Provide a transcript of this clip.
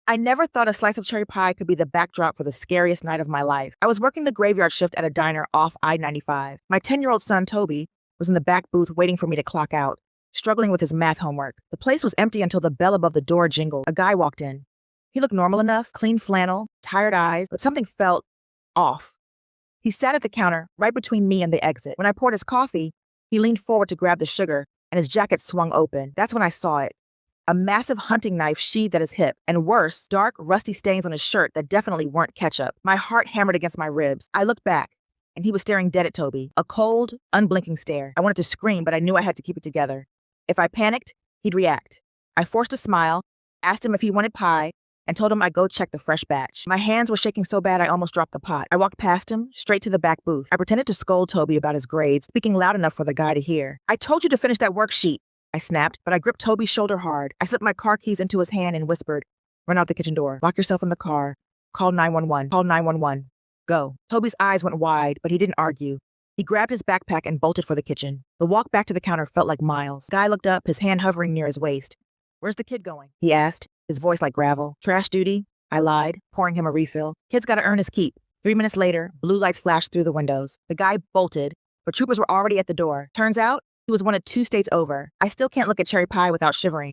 I never thought a slice of cherry pie could be the backdrop for the scariest night of my life. I was working the graveyard shift at a diner off I-95. My 10-year-old son, Toby, was in the back booth waiting for me to clock out, struggling with his math homework. The place was empty until the bell above the door jingled. A guy walked in. He looked normal enough, clean flannel, tired eyes, but something felt off. He sat at the counter, right between me and the exit. When I poured his coffee, he leaned forward to grab the sugar, and his jacket swung open. That's when I saw it. A massive hunting knife sheathed at his hip, and worse, dark, rusty stains on his shirt that definitely weren't ketchup. My heart hammered against my ribs. I looked back, and he was staring dead at Toby. A cold, unblinking stare. I wanted to scream, but I knew I had to keep it together. If I panicked, he'd react. I forced a smile, asked him if he wanted pie, and told him I'd go check the fresh batch. My hands were shaking so bad I almost dropped the pot. I walked past him, straight to the back booth. I pretended to scold Toby about his grades, speaking loud enough for the guy to hear. "I told you to finish that worksheet," I snapped, but I gripped Toby's shoulder hard. I slipped my car keys into his hand and whispered, "Run out the kitchen door. Lock yourself in the car. Call 911. Call 911. Go." Toby's eyes went wide, but he didn't argue. He grabbed his backpack and bolted for the kitchen. The walk back to the counter felt like miles. The guy looked up, his hand hovering near his waist. "Where's the kid going?" he asked, his voice like gravel. "Trash duty," I lied, pouring him a refill. "Kid's gotta earn his keep." 3 minutes later, blue lights flashed through the windows. The guy bolted, but troopers were already at the door. Turns out, he was one of 2 states over. I still can't look at cherry pie without shivering.